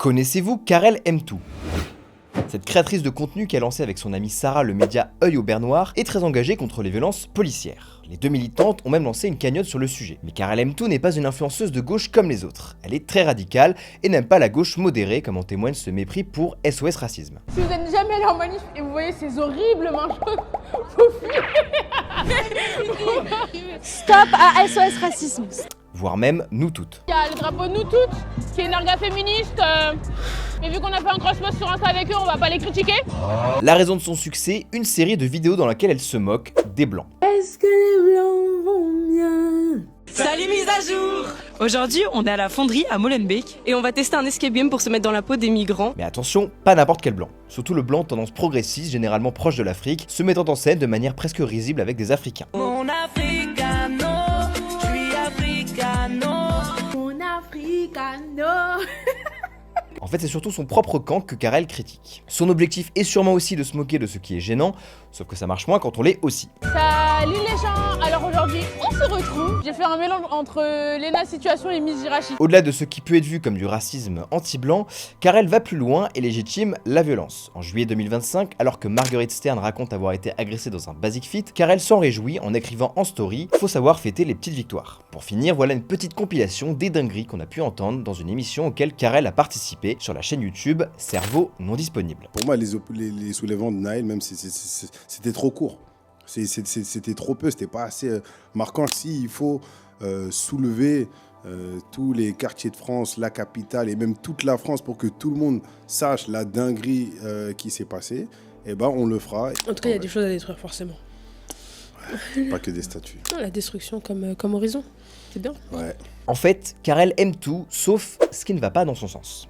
Connaissez-vous Karel M2? Cette créatrice de contenu qui a lancé avec son amie Sarah le média Œil au Beurre Noir est très engagée contre les violences policières. Les deux militantes ont même lancé une cagnotte sur le sujet. Mais Karel M2 n'est pas une influenceuse de gauche comme les autres. Elle est très radicale et n'aime pas la gauche modérée comme en témoigne ce mépris pour SOS Racisme. Si vous n'êtes jamais allé en manif et vous voyez ces horribles mains chaudes, faut fuir. Stop à SOS Racisme. Voire même nous toutes. Il y a le drapeau de nous toutes, qui est une orga féministe. Mais vu qu'on a fait un cross-post sur Insta avec eux, on va pas les critiquer. La raison de son succès, une série de vidéos dans laquelle elle se moque des blancs. Est-ce que les blancs vont bien? Salut mise à jour! Aujourd'hui, on est à la fonderie à Molenbeek et on va tester un escape game pour se mettre dans la peau des migrants. Mais attention, pas n'importe quel blanc. Surtout le blanc tendance progressiste, généralement proche de l'Afrique, se mettant en scène de manière presque risible avec des Africains. Mon africano, je suis africano. Mon africano. En fait, c'est surtout son propre camp que Karel critique. Son objectif est sûrement aussi de se moquer de ce qui est gênant, sauf que ça marche moins quand on l'est aussi. Salut les gens, alors aujourd'hui on se retrouve. J'ai fait un mélange entre Lena Situation et Miss Jirachi. Au-delà de ce qui peut être vu comme du racisme anti-blanc, Karel va plus loin et légitime la violence. En juillet 2025, alors que Marguerite Stern raconte avoir été agressée dans un Basic Fit, Karel s'en réjouit en écrivant en story « Faut savoir fêter les petites victoires ». Pour finir, voilà une petite compilation des dingueries qu'on a pu entendre dans une émission auquel Karel a participé sur la chaîne YouTube Cerveau non disponible. Pour moi, les soulèvements de Naël, même c'était trop court. C'était trop peu, c'était pas assez marquant. Si il faut soulever tous les quartiers de France, la capitale et même toute la France pour que tout le monde sache la dinguerie qui s'est passée, eh ben on le fera. En tout cas, il y a des choses à détruire forcément. Ouais, pas que des statues. Non, la destruction comme horizon, c'est bien. Ouais. En fait, Karel aime tout, sauf ce qui ne va pas dans son sens.